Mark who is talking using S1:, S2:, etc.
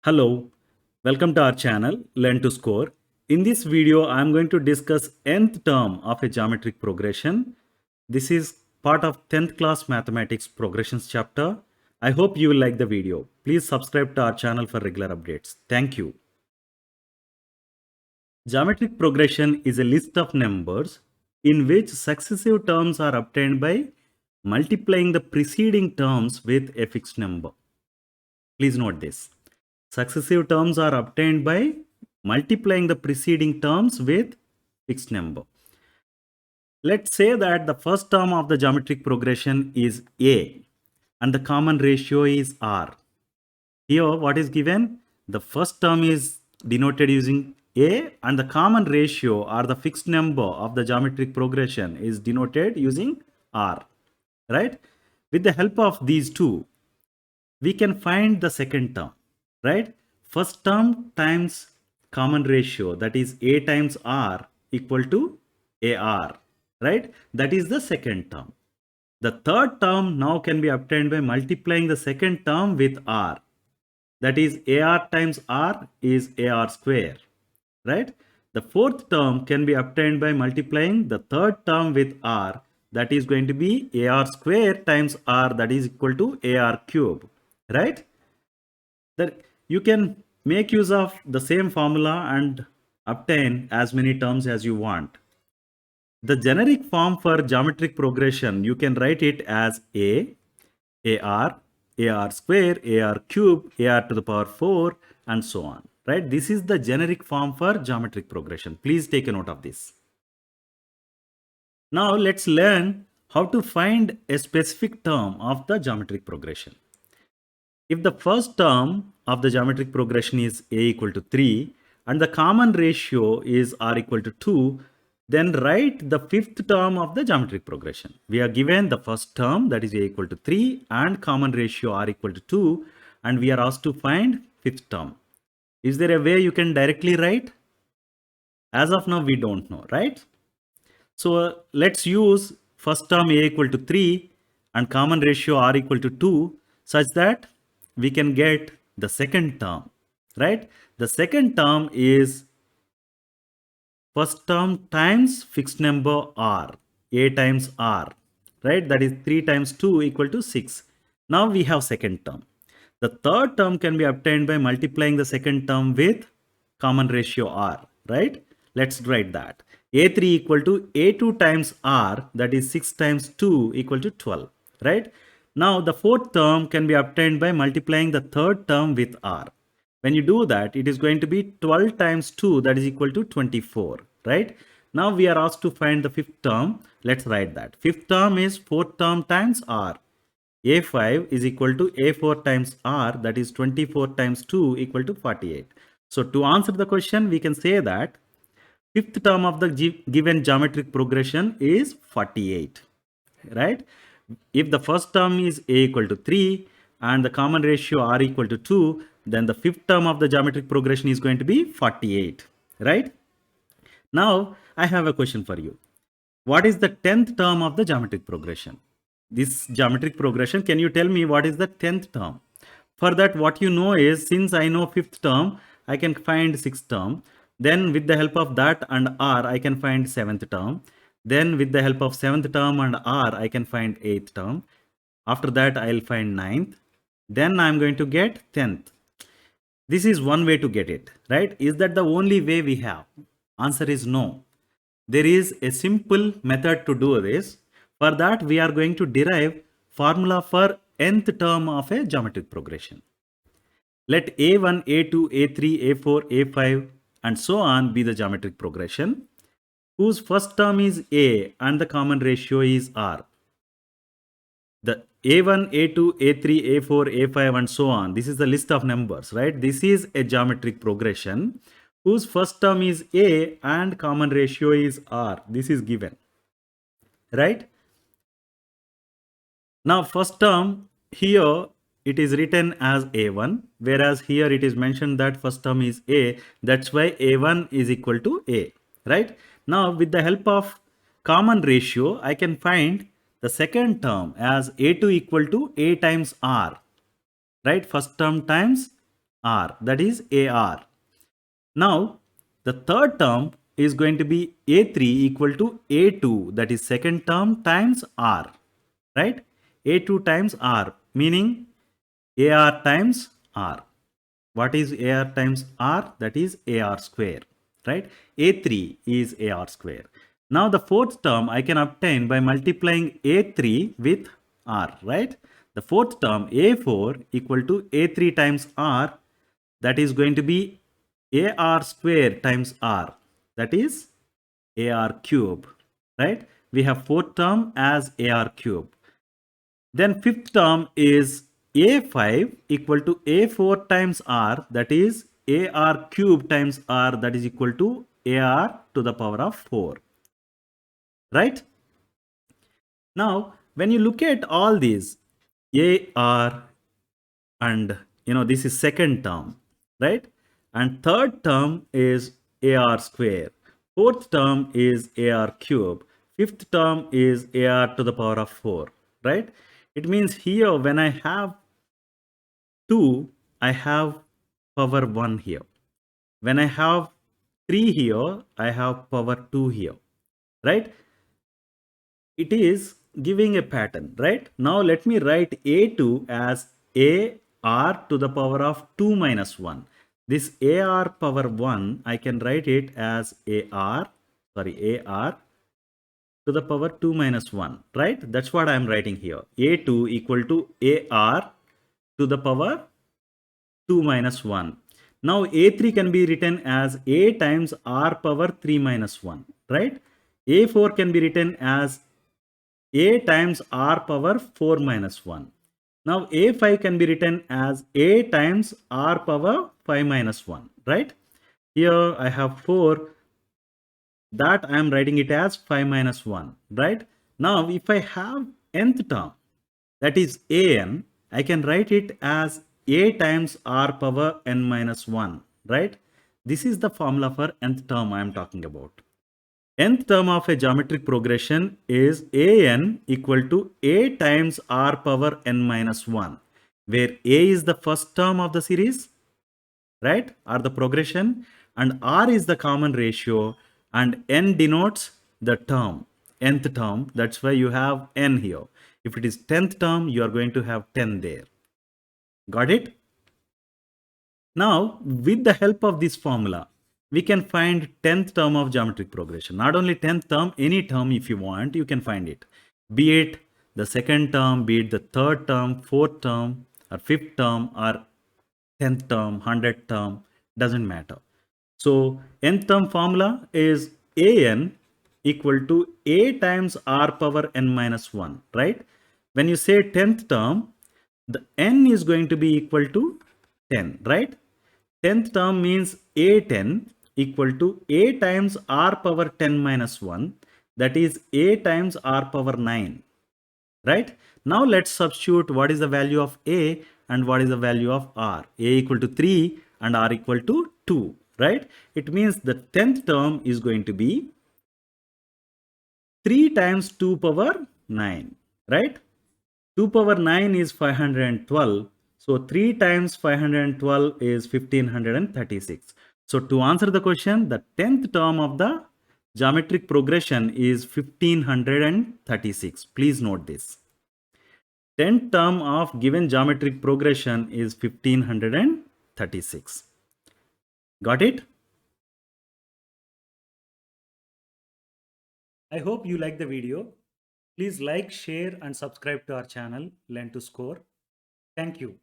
S1: Hello, welcome to our channel Learn to Score. In this video, I am going to discuss nth term of a geometric progression. This is part of 10th class mathematics progressions chapter. I hope you will like the video. Please subscribe to our channel for regular updates. Thank you. Geometric progression is a list of numbers in which successive terms are obtained by multiplying the preceding terms with a fixed number. Please note this. Successive terms are obtained by multiplying the preceding terms with fixed number. Let's say that the first term of the geometric progression is A and the common ratio is R. Here what is given? The first term is denoted using A and the common ratio or the fixed number of the geometric progression is denoted using R. Right? With the help of these two, we can find the second term. Right? First term times common ratio, that is A times R equal to AR, right? That is the second term. The third term now can be obtained by multiplying the second term with R. That is AR times R is AR square, right? The fourth term can be obtained by multiplying the third term with R. That is going to be AR square times R, that is equal to AR cube, right? That you can make use of the same formula and obtain as many terms as you want. The generic form for geometric progression, you can write it as AR, AR square, AR cube, AR to the power 4 and so on, right? This is the generic form for geometric progression. Please take a note of this. Now let's learn how to find a specific term of the geometric progression. If the first term of the geometric progression is A equal to 3 and the common ratio is R equal to 2, then write the fifth term of the geometric progression. We are given the first term, that is A equal to 3 and common ratio R equal to 2, and we are asked to find fifth term. Is there a way you can directly write? As of now, we don't know, right? So let's use first term A equal to 3 and common ratio R equal to 2 such that we can get the second term, right? The second term is first term times fixed number R, A times R, right? That is 3 times 2 equal to 6. Now we have second term. The third term can be obtained by multiplying the second term with common ratio R, right? Let's write that. A3 equal to A2 times R, that is 6 times 2 equal to 12, right? Now the fourth term can be obtained by multiplying the third term with R. When you do that, it is going to be 12 times 2, that is equal to 24, right? Now we are asked to find the fifth term. Let's write that. Fifth term is fourth term times R. A5 is equal to A4 times R, that is 24 times 2 equal to 48. So to answer the question, we can say that fifth term of the given geometric progression is 48, right? If the first term is A equal to 3 and the common ratio R equal to 2, then the fifth term of the geometric progression is going to be 48, right? Now, I have a question for you. What is the 10th term of the geometric progression? This geometric progression, can you tell me what is the 10th term? For that, what you know is, since I know fifth term, I can find sixth term. Then with the help of that and R, I can find seventh term. Then with the help of seventh term and R, I can find eighth term. After that, I'll find ninth. Then I'm going to get 10th. This is one way to get it, right? Is that the only way we have? Answer is no. There is a simple method to do this. For that, we are going to derive formula for nth term of a geometric progression. Let A1, A2, A3, A4, A5 and so on be the geometric progression whose first term is A and the common ratio is R. The A1, A2, A3, A4, A5 and so on. This is the list of numbers, right? This is a geometric progression whose first term is A and common ratio is R. This is given, right? Now first term here it is written as A1, whereas here it is mentioned that first term is A. That's why A1 is equal to A, right? Now with the help of common ratio, I can find the second term as A2 equal to A times R, right? First term times r, that is AR. Now, the third term is going to be A3 equal to A2, that is second term times R, right? A2 times R, meaning AR times R. What is AR times R? That is AR square, right? A3 is AR square. Now the fourth term I can obtain by multiplying A3 with R, right? The fourth term A4 equal to A3 times R, that is going to be AR square times R, that is AR cube, right? We have fourth term as AR cube. Then fifth term is A5 equal to A4 times R, that is AR cube times R, that is equal to AR to the power of 4, right? Now, when you look at all these, AR and this is second term, right? And third term is AR square. Fourth term is AR cube. Fifth term is AR to the power of 4, right? It means here when I have 2, I have power 1 here. When I have 3 here, I have power 2 here, right? It is giving a pattern, right? Now let me write A2 as AR to the power of 2 minus 1. This AR power 1, I can write it as AR to the power 2 minus 1, right? That's what I'm writing here. A2 equal to AR to the power 2 minus 1. Now A3 can be written as A times R power 3 minus 1, right? A4 can be written as A times R power 4 minus 1. Now A5 can be written as A times R power 5 minus 1, right? Here I have 4, that I am writing it as 5 minus 1, right? Now if I have nth term, that is an, I can write it as a times r power n minus 1, right? This is the formula for nth term I am talking about. Nth term of a geometric progression is an equal to a times r power n minus 1, where a is the first term of the series, right, or the progression, and r is the common ratio, and n denotes the term, nth term. That's why you have n here. If it is 10th term, you are going to have 10 there. Got it? Now, with the help of this formula, we can find 10th term of geometric progression. Not only 10th term, any term if you want, you can find it. Be it the second term, be it the third term, fourth term, or fifth term, or 10th term, 100th term, doesn't matter. So, nth term formula is an equal to a times r power n minus 1, right? When you say 10th term, the n is going to be equal to 10, right? 10th term means a10 equal to a times r power 10 minus 1, that is a times r power 9, right? Now let's substitute what is the value of a and what is the value of r. A equal to 3 and r equal to 2, right? It means the 10th term is going to be 3 times 2 power 9, right? 2 power 9 is 512. So 3 times 512 is 1536. So to answer the question, the 10th term of the geometric progression is 1536. Please note this. 10th term of given geometric progression is 1536. Got it? I hope you like the video. Please like, share and subscribe to our channel Learn to Score. Thank you.